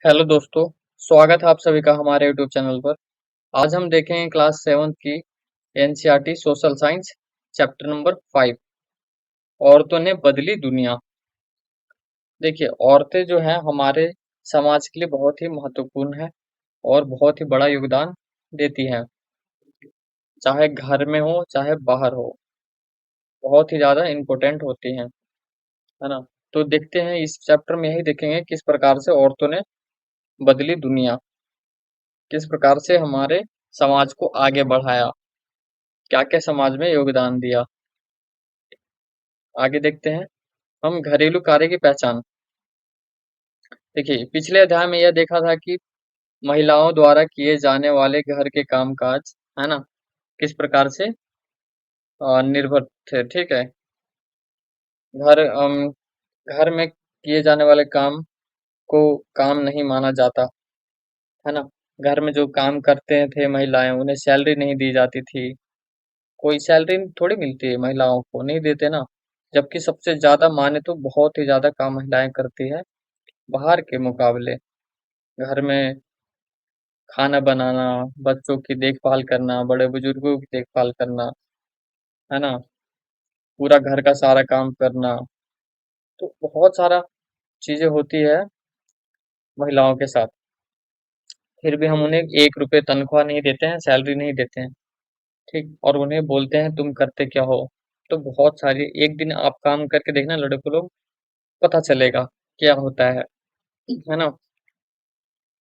Hello दोस्तों, स्वागत है आप सभी का हमारे यूट्यूब चैनल पर। आज हम देखेंगे क्लास 7 की NCERT social science chapter number 5। औरतों ने बदली दुनिया। देखिए, औरतें जो हैं हमारे समाज के लिए बहुत ही महत्वपूर्ण है और बहुत ही बड़ा योगदान देती हैं, चाहे घर में हो चाहे बाहर हो। बहुत ही ज्यादा इम्पोर्टेंट होती हैं, है ना। तो देखते हैं, इस चैप्टर में यही देखेंगे किस प्रकार से औरतों ने बदली दुनिया, किस प्रकार से हमारे समाज को आगे बढ़ाया, क्या क्या समाज में योगदान दिया। आगे देखते हैं हम घरेलू कार्य की पहचान। देखिए, पिछले अध्याय में यह देखा था कि महिलाओं द्वारा किए जाने वाले घर के कामकाज, है ना, किस प्रकार से निर्भर थे। ठीक है। घर घर में किए जाने वाले काम को काम नहीं माना जाता, है ना। घर में जो काम करते थे महिलाएं, उन्हें सैलरी नहीं दी जाती थी। कोई सैलरी थोड़ी मिलती है, महिलाओं को नहीं देते ना। जबकि सबसे ज्यादा माने तो बहुत ही ज्यादा काम महिलाएं करती है बाहर के मुकाबले। घर में खाना बनाना, बच्चों की देखभाल करना, बड़े बुजुर्गों की देखभाल करना, है ना, पूरा घर का सारा काम करना। तो बहुत सारा चीजें होती है महिलाओं के साथ। फिर भी हम उन्हें 1 रुपए तनख्वाह नहीं देते हैं, सैलरी नहीं देते हैं। ठीक, और उन्हें बोलते हैं तुम करते क्या हो। तो बहुत सारी, एक दिन आप काम करके देखना लड़कों लोग, पता चलेगा क्या होता है ना।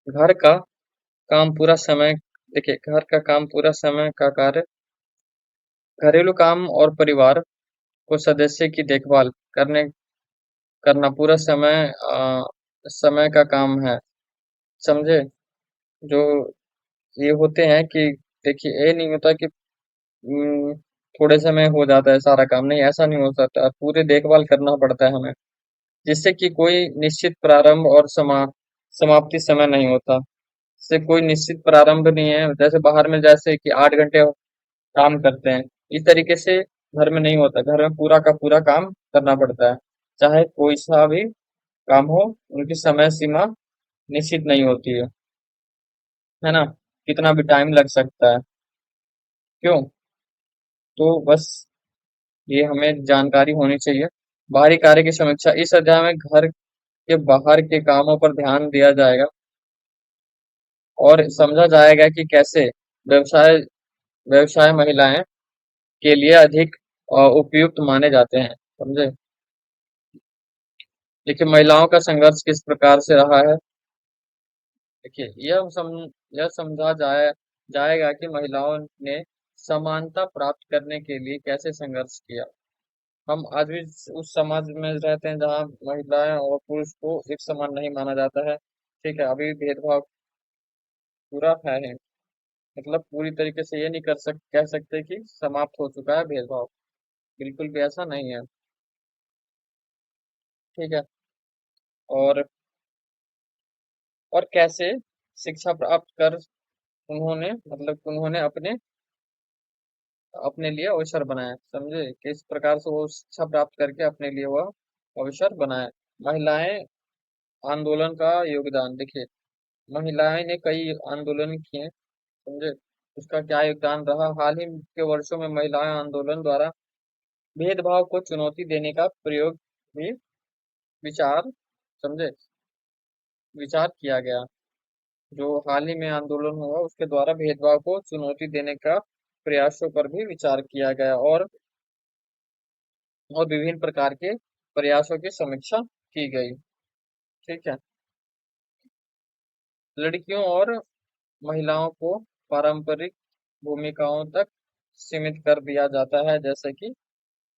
घर का काम पूरा समय, देखिए, घर का काम पूरा समय का कार्य, घरेलू काम और परिवार को सदस्य की देखभाल करने करना पूरा समय का काम है। समझे। जो ये होते हैं कि, देखिए, ये नहीं होता कि उम, थोड़े समय हो जाता है सारा काम, नहीं, ऐसा नहीं हो सकता, पूरे देखभाल करना पड़ता है हमें, जिससे कि कोई निश्चित प्रारंभ और समाप्ति समय नहीं होता। इससे कोई निश्चित प्रारंभ नहीं है, जैसे बाहर में जैसे कि 8 घंटे काम करते हैं, इस तरीके से घर में नहीं होता। घर में पूरा का पूरा काम करना पड़ता है, चाहे कोई सा भी काम हो। उनकी समय सीमा निश्चित नहीं होती है ना। कितना भी टाइम लग सकता है। क्यों? तो बस ये हमें जानकारी होनी चाहिए। बाहरी कार्य की समीक्षा, इस अध्याय में घर के बाहर के कामों पर ध्यान दिया जाएगा और समझा जाएगा कि कैसे व्यवसाय व्यवसाय महिलाएं के लिए अधिक उपयुक्त माने जाते हैं। समझे। देखिए, महिलाओं का संघर्ष किस प्रकार से रहा है। देखिए, यह समझा जाएगा कि महिलाओं ने समानता प्राप्त करने के लिए कैसे संघर्ष किया। हम आज भी उस समाज में रहते हैं जहाँ महिलाएं और पुरुष को एक समान नहीं माना जाता है। ठीक है, अभी भी भेदभाव पूरा है। मतलब पूरी तरीके से ये नहीं कह सकते कि समाप्त हो चुका है भेदभाव। बिल्कुल भी ऐसा नहीं है। ठीक है। और कैसे शिक्षा प्राप्त कर उन्होंने अपने अपने लिए अवसर बनाया। समझे, किस प्रकार से वो शिक्षा प्राप्त करके अपने लिए वह अवसर बनाया। महिलाएं आंदोलन का योगदान। देखिए, महिलाएं ने कई आंदोलन किए। समझे, उसका क्या योगदान रहा। हाल ही के वर्षों में महिलाएं आंदोलन द्वारा भेदभाव को चुनौती देने का प्रयोग भी विचार समझे विचार किया गया। जो हाल ही में आंदोलन हुआ, उसके द्वारा भेदभाव को चुनौती देने का प्रयासों पर भी विचार किया गया, और विभिन्न प्रकार के प्रयासों की समीक्षा की गई। ठीक है। लड़कियों और महिलाओं को पारंपरिक भूमिकाओं तक सीमित कर दिया जाता है, जैसे कि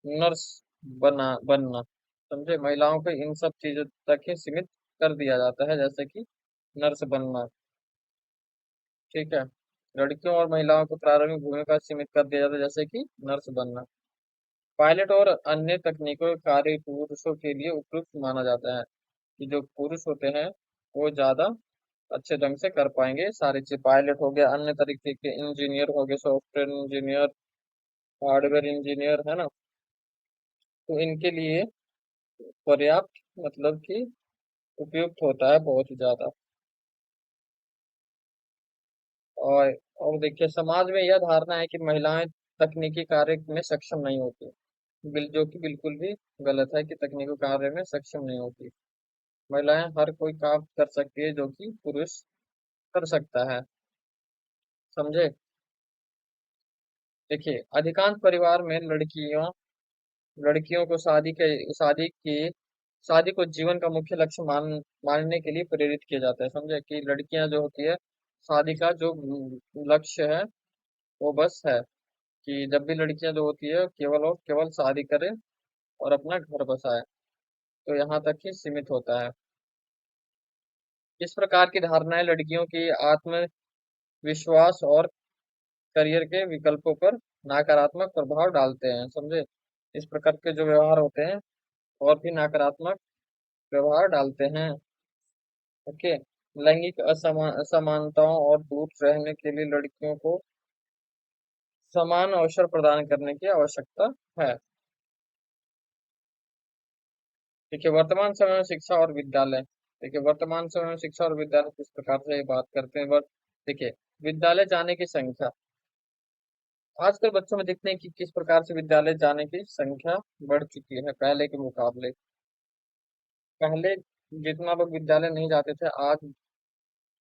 नर्स बनना। समझे, महिलाओं को इन सब चीजों तक ही सीमित कर दिया जाता है, जैसे कि नर्स बनना। ठीक है। लड़कियों और महिलाओं को प्रारंभिक भूमिका सीमित कर दिया जाता है, जैसे कि नर्स बनना। पायलट और अन्य तकनीकों का कार्य पुरुषों के लिए उपयुक्त माना जाता है, कि जो पुरुष होते हैं वो ज्यादा अच्छे ढंग से कर पाएंगे सारी चीज। पायलट हो गया, अन्य तरीके के इंजीनियर हो गए, सॉफ्टवेयर इंजीनियर, हार्डवेयर इंजीनियर, है ना। तो इनके लिए पर्याप्त, मतलब कि उपयुक्त होता है बहुत ही ज्यादा। और और देखिए समाज में यह धारणा है कि महिलाएं तकनीकी कार्य में सक्षम नहीं होती, जो कि बिल्कुल भी गलत है कि तकनीकी कार्य में सक्षम नहीं होती। महिलाएं हर कोई काम कर सकती है जो कि पुरुष कर सकता है। समझे? देखिए अधिकांश परिवार में लड़कियों लड़कियों को शादी को जीवन का मुख्य लक्ष्य मानने के लिए प्रेरित किया जाता है। समझे कि लड़कियां जो होती है, शादी का जो लक्ष्य है वो बस है कि जब भी लड़कियां जो होती है केवल और केवल शादी करे और अपना घर बसाए, तो यहाँ तक ही सीमित होता है। इस प्रकार की धारणाएं लड़कियों की आत्मविश्वास और करियर के विकल्पों पर नकारात्मक प्रभाव डालते हैं। समझे? इस प्रकार के जो व्यवहार होते हैं और भी नकारात्मक व्यवहार डालते हैं। ओके। लैंगिक असमानताओं और दूर रहने के लिए लड़कियों को समान अवसर प्रदान करने की आवश्यकता है। देखिए वर्तमान समय में शिक्षा और विद्यालय। देखिए वर्तमान समय में शिक्षा और विद्यालय किस प्रकार से ये बात करते हैं, बट देखिए विद्यालय जाने की संख्या आजकल बच्चों में दिखते हैं कि किस प्रकार से विद्यालय जाने की संख्या बढ़ चुकी है पहले के मुकाबले। पहले जितना लोग विद्यालय नहीं जाते थे, आज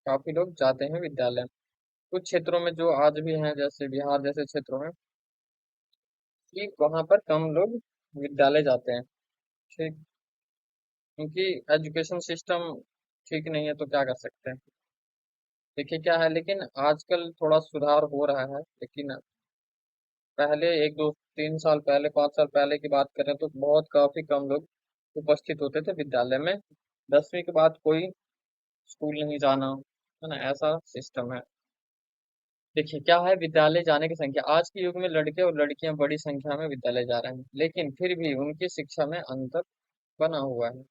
काफी लोग जाते हैं विद्यालय। कुछ क्षेत्रों में जो आज भी हैं, जैसे बिहार जैसे क्षेत्रों में, कि वहां पर कम लोग विद्यालय जाते हैं। ठीक। क्योंकि एजुकेशन सिस्टम ठीक नहीं है, तो क्या कर सकते हैं। देखिए क्या है, लेकिन आजकल थोड़ा सुधार हो रहा है, लेकिन पहले एक दो 3 साल पहले 5 साल पहले की बात करें तो बहुत काफी कम लोग उपस्थित होते थे विद्यालय में। 10वीं के बाद कोई स्कूल नहीं जाना, है ना, ऐसा सिस्टम है। देखिए क्या है, विद्यालय जाने की संख्या आज के युग में लड़के और लड़कियां बड़ी संख्या में विद्यालय जा रहे हैं, लेकिन फिर भी उनकी शिक्षा में अंतर बना हुआ है।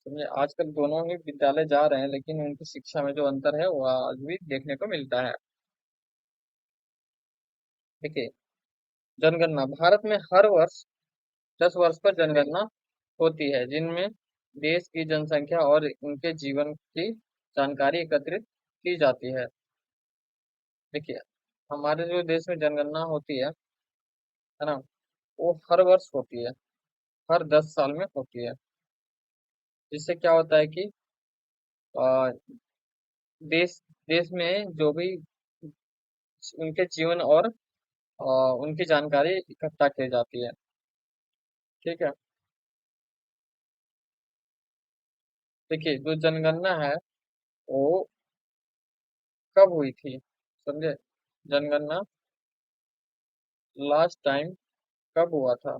समझे? आजकल दोनों ही विद्यालय जा रहे हैं, लेकिन उनकी शिक्षा में जो अंतर है वो आज भी देखने को मिलता है। देखिए जनगणना भारत में हर वर्ष 10 वर्ष पर जनगणना होती है, जिनमें देश की जनसंख्या और उनके जीवन की जानकारी एकत्रित की जाती है। देखिए हमारे जो देश में जनगणना होती है ना, वो हर वर्ष होती है, हर 10 साल में होती है। जिससे क्या होता है कि अ, देश देश में जो भी उनके जीवन और उनकी जानकारी इकट्ठा की जाती है। ठीक है। देखिए जो जनगणना है वो कब हुई थी, समझे? जनगणना लास्ट टाइम कब हुआ था,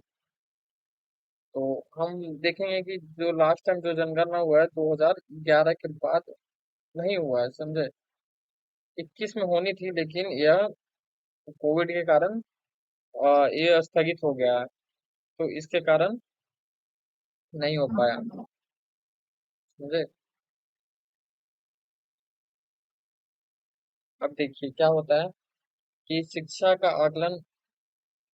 तो हम देखेंगे कि जो लास्ट टाइम जो जनगणना हुआ है 2011 के बाद नहीं हुआ है। समझे? 21 में होनी थी, लेकिन यह कोविड के कारण ये स्थगित हो गया है, तो इसके कारण नहीं हो पाया। समझे? अब देखिए क्या होता है कि शिक्षा का आकलन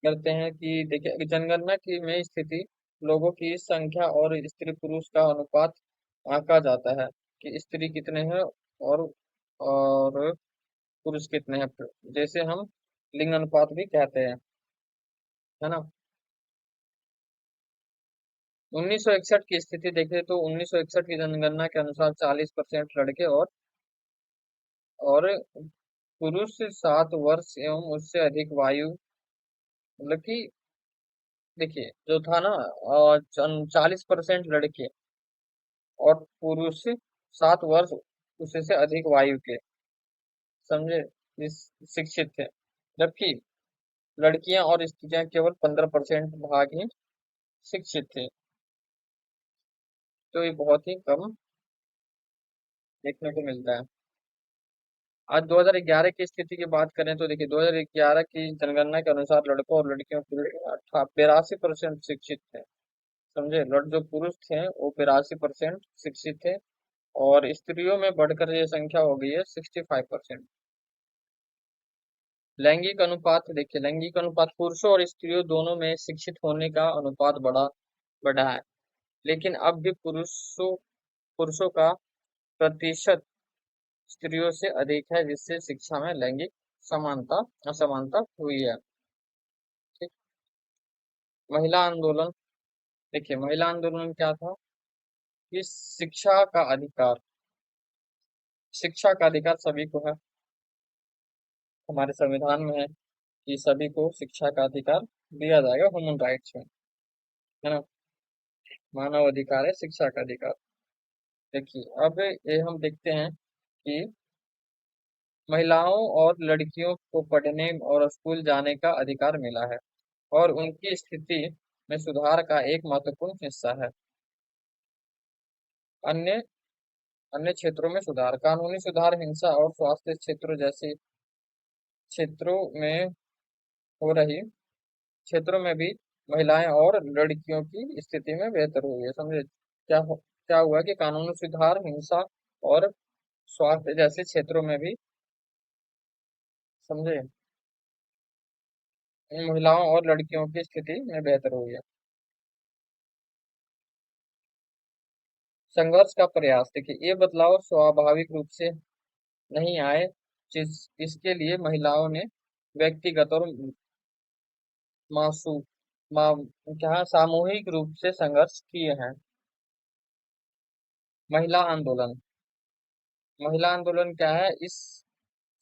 करते हैं कि देखिए जनगणना की में स्थिति लोगों की संख्या और स्त्री पुरुष का अनुपात आंका जाता है कि स्त्री कितने हैं और पुरुष कितने हैं, जैसे हम लिंग अनुपात भी कहते हैं, है ना। 1961 की स्थिति देखें तो 1961 की जनगणना के अनुसार 40% लड़के और पुरुष 7 वर्ष एवं उससे अधिक वायु, मतलब कि देखिए जो था ना 40% लड़के और पुरुष 7 वर्ष उससे से अधिक वायु के, समझे, इस शिक्षित थे। जबकि लड़कियां और स्त्रियां केवल 15% भाग ही शिक्षित थे, तो ये बहुत ही कम देखने को मिलता है। आज 2011 की स्थिति की बात करें तो देखिए 2011 की जनगणना के अनुसार लड़कों और लड़कियों के 82% शिक्षित थे। समझे? जो पुरुष थे वो 82% शिक्षित थे, और स्त्रियों में बढ़कर ये संख्या हो गई है 65%। लैंगिक अनुपात देखिए, लैंगिक अनुपात पुरुषों और स्त्रियों दोनों में शिक्षित होने का अनुपात बढ़ा है, लेकिन अब भी पुरुषों पुरुषों का प्रतिशत स्त्रियों से अधिक है, जिससे शिक्षा में लैंगिक समानता असमानता हुई है। ठीक। महिला आंदोलन, देखिए महिला आंदोलन क्या था कि शिक्षा का अधिकार, शिक्षा का अधिकार सभी को है, हमारे संविधान में है कि सभी को शिक्षा का अधिकार दिया जाएगा, ह्यूमन राइट्स में, है ना, मानव अधिकार है शिक्षा का अधिकार। देखिए अब ये हम देखते हैं कि महिलाओं और लड़कियों को पढ़ने और स्कूल जाने का अधिकार मिला है और उनकी स्थिति में सुधार का एक महत्वपूर्ण हिस्सा है। अन्य अन्य क्षेत्रों में सुधार, कानूनी सुधार, हिंसा और स्वास्थ्य क्षेत्रों जैसे क्षेत्रों में हो रही क्षेत्रों में भी महिलाएं और लड़कियों की स्थिति में बेहतर हुई है। समझे क्या हुआ कि कानूनी सुधार, हिंसा और स्वास्थ्य जैसे क्षेत्रों में भी, समझे, इन महिलाओं और लड़कियों की स्थिति में बेहतर हुई है। संघर्ष का प्रयास, देखिए ये बदलाव स्वाभाविक रूप से नहीं आए, जिस इसके लिए महिलाओं ने व्यक्तिगत और मासू मा, क्या सामूहिक रूप से संघर्ष किए हैं। महिला आंदोलन, महिला आंदोलन क्या है, इस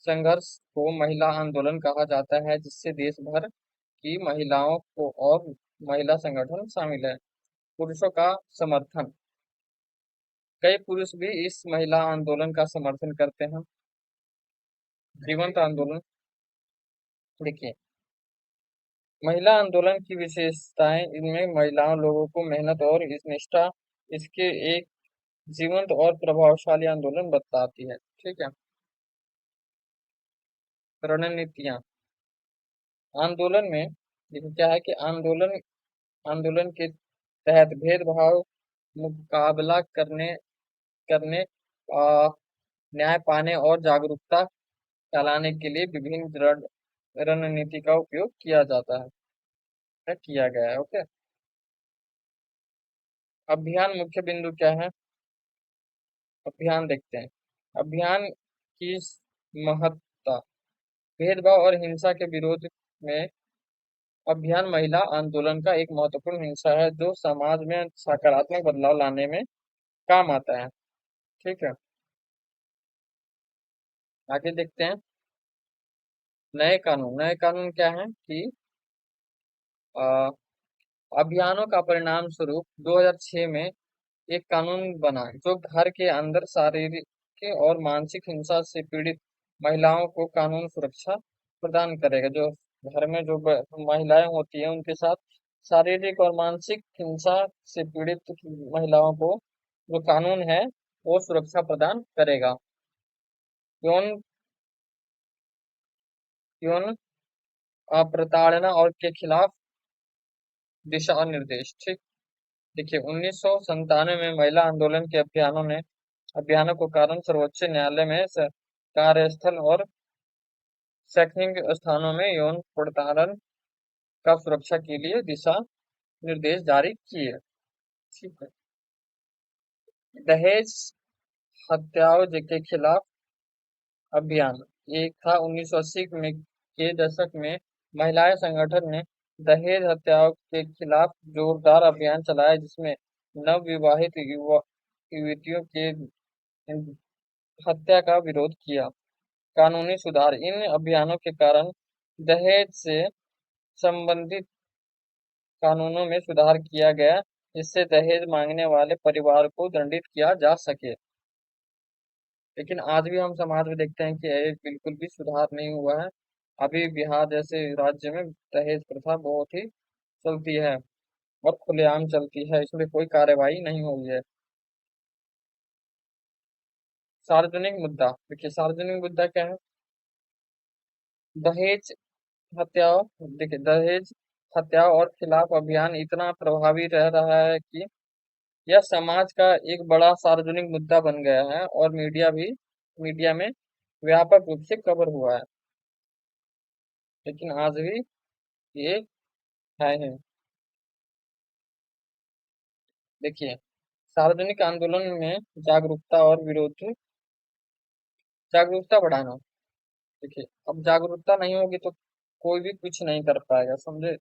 संघर्ष को महिला आंदोलन कहा जाता है, जिससे देश भर की महिलाओं को और महिला संगठन शामिल है। पुरुषों का समर्थन, कई पुरुष भी इस महिला आंदोलन का समर्थन करते हैं। जीवंत आंदोलन, देखिए महिला आंदोलन की विशेषताएं, इनमें महिलाओं लोगों को मेहनत और इस निष्ठा इसके एक जीवंत और प्रभावशाली आंदोलन बताती है। ठीक है। रणनीतियां, आंदोलन में देखिए क्या है कि आंदोलन आंदोलन के तहत भेदभाव मुकाबला करने करने आ, न्याय पाने और जागरूकता फैलाने के लिए विभिन्न रणनीति का उपयोग किया जाता है, किया गया है। ओके। अभियान मुख्य बिंदु क्या है, अभियान देखते हैं। अभियान की महत्ता, भेदभाव और हिंसा के विरोध में अभियान महिला आंदोलन का एक महत्वपूर्ण हिस्सा है, जो समाज में सकारात्मक बदलाव लाने में काम आता है। ठीक है। आगे देखते हैं। नए कानून, नए कानून क्या है कि अ, अभियानों का परिणाम स्वरूप 2006 में एक कानून बना, जो घर के अंदर शारीरिक और मानसिक हिंसा से पीड़ित महिलाओं को कानून सुरक्षा प्रदान करेगा। जो घर में जो महिलाएं होती हैं उनके साथ शारीरिक और मानसिक हिंसा से पीड़ित महिलाओं को जो कानून है वो सुरक्षा प्रदान करेगा। यौन यौन प्रताड़ना और के खिलाफ दिशा निर्देश। ठीक। देखिए 1997 में महिला आंदोलन के अभियानों को कारण सर्वोच्च न्यायालय में कार्यस्थल और शैक्षणिक स्थानों में यौन प्रताड़ना का सुरक्षा के लिए दिशा निर्देश जारी किए। ठीक है। दहेज हत्याओं के खिलाफ अभियान, एक था 1980 में के दशक में महिलाएं संगठन ने दहेज हत्याओं के खिलाफ जोरदार अभियान चलाया, जिसमें नवविवाहित युवतियों के हत्या का विरोध किया। कानूनी सुधार, इन अभियानों के कारण दहेज से संबंधित कानूनों में सुधार किया गया, जिससे दहेज मांगने वाले परिवार को दंडित किया जा सके। लेकिन आज भी हम समाज में देखते हैं कि ये बिल्कुल भी सुधार नहीं हुआ है। अभी बिहार जैसे राज्य में दहेज प्रथा बहुत ही चलती है और खुलेआम चलती है, इसमें कोई कार्रवाई नहीं हुई है। सार्वजनिक मुद्दा, देखिए सार्वजनिक मुद्दा क्या है, दहेज हत्याओं, देखिए दहेज हत्याओं और खिलाफ अभियान इतना प्रभावी रह रहा है कि यह समाज का एक बड़ा सार्वजनिक मुद्दा बन गया है और मीडिया में व्यापक रूप से कवर हुआ है। लेकिन आज भी ये है। देखिए सार्वजनिक आंदोलन में जागरूकता और विरोध जागरूकता बढ़ाना। देखिए, अब जागरूकता नहीं होगी तो कोई भी कुछ नहीं कर पाएगा, समझे।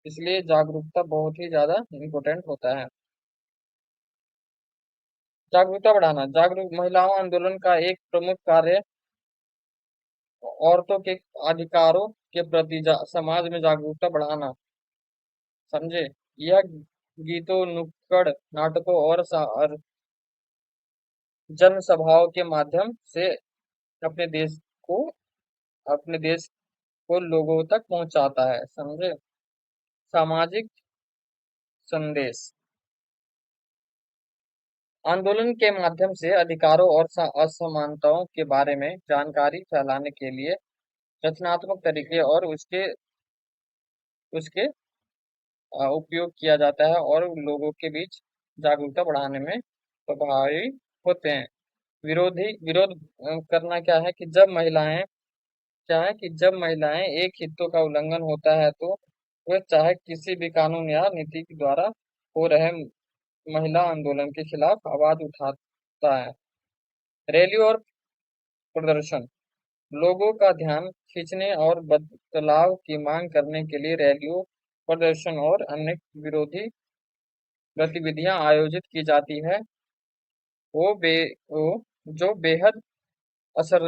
इसलिए जागरूकता बहुत ही ज्यादा इम्पोर्टेंट होता है। जागरूकता बढ़ाना, जागरूक महिलाओं आंदोलन का एक प्रमुख कार्य औरतों के अधिकारों के प्रति समाज में जागरूकता बढ़ाना, समझे। यह गीतों, नुक्कड़ नाटकों और जनसभाओं के माध्यम से अपने देश को अपने देश को लोगों तक पहुंचाता है, समझे। सामाजिक संदेश, आंदोलन के माध्यम से अधिकारों और असमानताओं के बारे में जानकारी फैलाने के लिए रचनात्मक तरीके और उसके उसके उपयोग किया जाता है और लोगों के बीच जागरूकता बढ़ाने में प्रभावी होते हैं। विरोध करना क्या है कि जब महिलाएं एक हितों का उल्लंघन होता है तो वह चाहे किसी भी कानून या नीति के द्वारा हो रहे महिला आंदोलन के खिलाफ आवाज उठाता है। रैली और प्रदर्शन, लोगों का ध्यान खींचने और बदलाव की मांग करने के लिए रैलियों, प्रदर्शन और अन्य विरोधी गतिविधियां आयोजित की जाती है। वो बे वो जो बेहद असर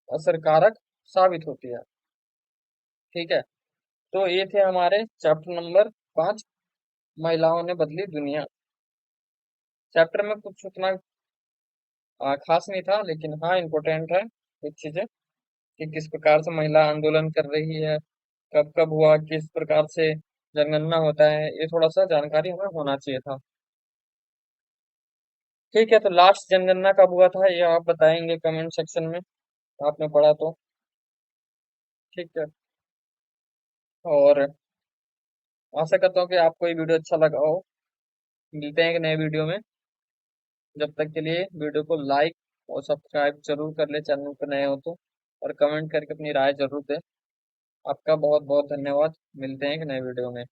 असरकारक साबित होती है। ठीक है, तो ये थे हमारे चैप्टर नंबर 5, महिलाओं ने बदली दुनिया। चैप्टर में कुछ उतना खास नहीं था, लेकिन हाँ इम्पोर्टेंट है कुछ चीजें, कि किस प्रकार से महिला आंदोलन कर रही है, कब कब हुआ, किस प्रकार से जनगणना होता है, ये थोड़ा सा जानकारी हमें होना चाहिए था। ठीक है, तो लास्ट जनगणना कब हुआ था ये आप बताएंगे कमेंट सेक्शन में, आपने पढ़ा तो। ठीक है, और आशा करता हूँ कि आपको ये वीडियो अच्छा लगा हो। मिलते हैं एक नए वीडियो में, जब तक के लिए वीडियो को लाइक और सब्सक्राइब जरूर कर ले चैनल पर नए हो तो, और कमेंट करके अपनी राय जरूर दें। आपका बहुत बहुत धन्यवाद। मिलते हैं एक नए वीडियो में।